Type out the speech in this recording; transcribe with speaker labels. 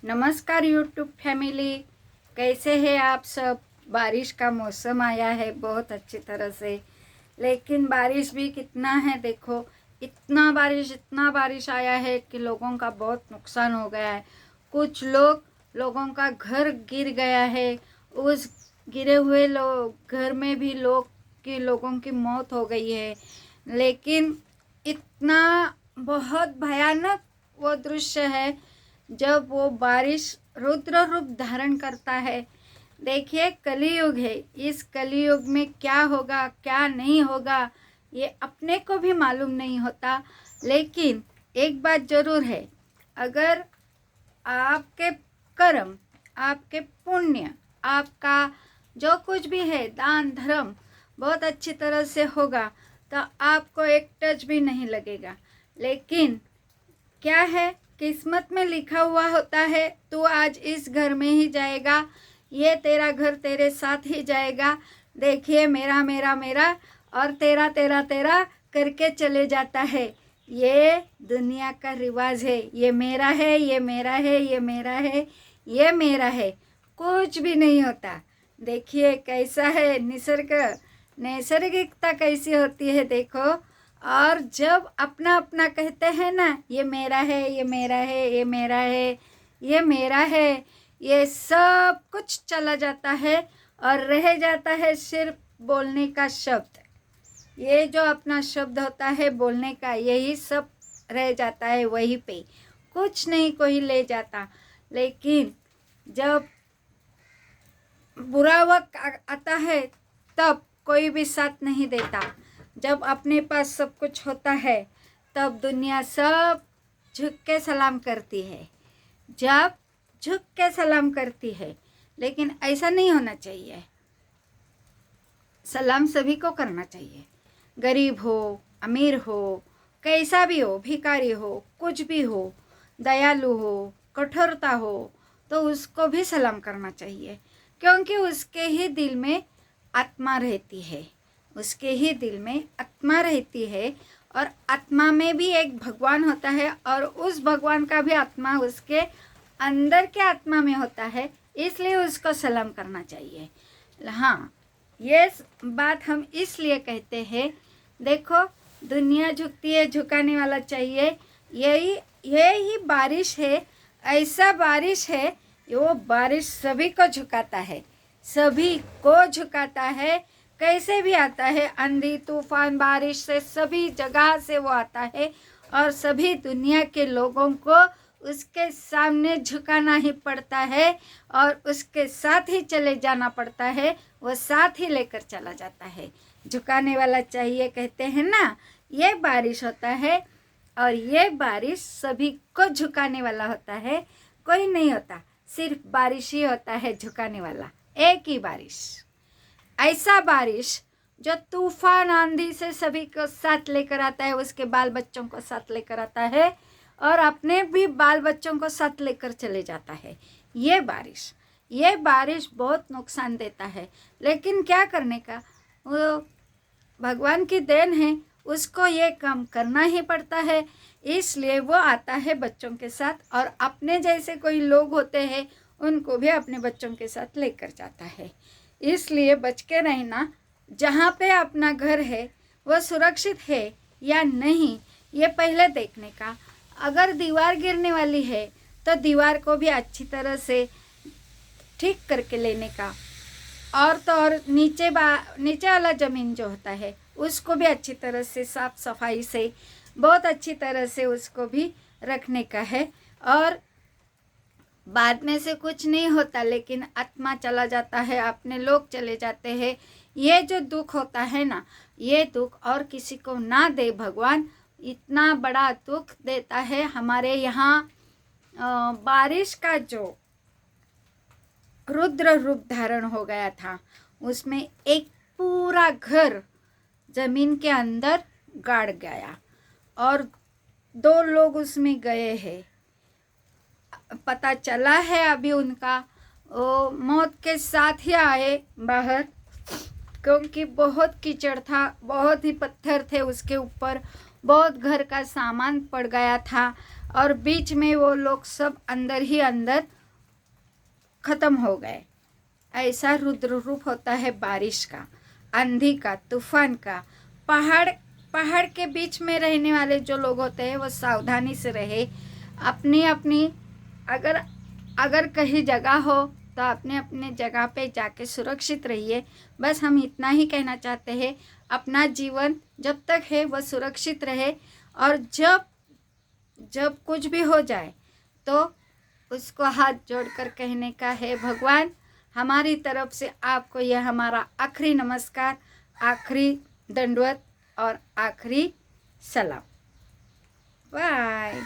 Speaker 1: नमस्कार YouTube family, कैसे हैं आप सब। बारिश का मौसम आया है बहुत अच्छी तरह से, लेकिन बारिश भी कितना है देखो। इतना बारिश आया है कि लोगों का बहुत नुकसान हो गया है। कुछ लोगों का घर गिर गया है। उस गिरे हुए घर में भी लोगों की मौत हो गई है। लेकिन इतना बहुत भयानक वो दृश्य है जब वो बारिश रुद्र रूप धारण करता है। देखिए, कलियुग है। इस कलियुग में क्या होगा क्या नहीं होगा ये अपने को भी मालूम नहीं होता। लेकिन एक बात जरूर है, अगर आपके कर्म, आपके पुण्य, आपका जो कुछ भी है दान धर्म बहुत अच्छी तरह से होगा तो आपको एक टच भी नहीं लगेगा। लेकिन क्या है, किस्मत में लिखा हुआ होता है तू आज इस घर में ही जाएगा, ये तेरा घर तेरे साथ ही जाएगा। देखिए, मेरा मेरा मेरा और तेरा तेरा तेरा करके चले जाता है। ये दुनिया का रिवाज है। ये मेरा है, ये मेरा है, ये मेरा है, ये मेरा है, कुछ भी नहीं होता। देखिए कैसा है नैसर्गिकता कैसी होती है देखो। और जब अपना अपना कहते हैं ना, ये मेरा है, ये मेरा है, ये मेरा है, ये मेरा है, ये सब कुछ चला जाता है और रह जाता है सिर्फ बोलने का शब्द। ये जो अपना शब्द होता है बोलने का, यही सब रह जाता है वहीं पे, कुछ नहीं कोई ले जाता। लेकिन जब बुरा वक्त आता है तब कोई भी साथ नहीं देता। जब अपने पास सब कुछ होता है तब दुनिया सब झुक के सलाम करती है। जब झुक के सलाम करती है, लेकिन ऐसा नहीं होना चाहिए। सलाम सभी को करना चाहिए, गरीब हो, अमीर हो, कैसा भी हो, भिखारी हो, कुछ भी हो, दयालु हो, कठोरता हो, तो उसको भी सलाम करना चाहिए। क्योंकि उसके ही दिल में आत्मा रहती है, उसके ही दिल में आत्मा रहती है। और आत्मा में भी एक भगवान होता है और उस भगवान का भी आत्मा उसके अंदर के आत्मा में होता है, इसलिए उसको सलाम करना चाहिए। हाँ, ये बात हम इसलिए कहते हैं, देखो दुनिया झुकती है, झुकाने वाला चाहिए। यही बारिश है, ऐसा बारिश है, वो बारिश सभी को झुकाता है, सभी को झुकाता है। कैसे भी आता है, आंधी तूफान बारिश से सभी जगह से वो आता है और सभी दुनिया के लोगों को उसके सामने झुकाना ही पड़ता है और उसके साथ ही चले जाना पड़ता है। वो साथ ही लेकर चला जाता है। झुकाने वाला चाहिए कहते हैं ना, ये बारिश होता है और ये बारिश सभी को झुकाने वाला होता है। कोई नहीं होता, सिर्फ बारिश ही होता है झुकाने वाला, एक ही बारिश। ऐसा बारिश जो तूफान आंधी से सभी को साथ लेकर आता है, उसके बाल बच्चों को साथ लेकर आता है और अपने भी बाल बच्चों को साथ लेकर चले जाता है। ये बारिश बहुत नुकसान देता है, लेकिन क्या करने का, वो भगवान की देन है, उसको ये काम करना ही पड़ता है। इसलिए वो आता है बच्चों के साथ और अपने जैसे कोई लोग होते हैं उनको भी अपने बच्चों के साथ लेकर जाता है। इसलिए बच के रहना। जहाँ पे अपना घर है वो सुरक्षित है या नहीं, ये पहले देखने का। अगर दीवार गिरने वाली है तो दीवार को भी अच्छी तरह से ठीक करके लेने का। और तो और नीचे वाला ज़मीन जो होता है उसको भी अच्छी तरह से साफ सफाई से बहुत अच्छी तरह से उसको भी रखने का है। और बाद में से कुछ नहीं होता, लेकिन आत्मा चला जाता है, अपने लोग चले जाते हैं। ये जो दुख होता है ना, ये दुख और किसी को ना दे भगवान। इतना बड़ा दुख देता है। हमारे यहाँ बारिश का जो रुद्र रूप धारण हो गया था, उसमें एक पूरा घर जमीन के अंदर गाड़ गया और 2 लोग उसमें गए हैं। पता चला है अभी उनका, वो मौत के साथ ही आए बाहर, क्योंकि बहुत कीचड़ था, बहुत ही पत्थर थे उसके ऊपर, बहुत घर का सामान पड़ गया था और बीच में वो लोग सब अंदर ही अंदर ख़त्म हो गए। ऐसा रुद्र रूप होता है बारिश का, आंधी का, तूफान का। पहाड़ पहाड़ के बीच में रहने वाले जो लोग होते हैं वो सावधानी से रहे। अपनी अपनी अगर अगर कहीं जगह हो तो अपने अपने जगह पे जाके सुरक्षित रहिए। बस हम इतना ही कहना चाहते हैं। अपना जीवन जब तक है वह सुरक्षित रहे, और जब जब कुछ भी हो जाए तो उसको हाथ जोड़कर कहने का है, भगवान हमारी तरफ से आपको यह हमारा आखिरी नमस्कार, आखिरी दंडवत और आखिरी सलाम। बाय।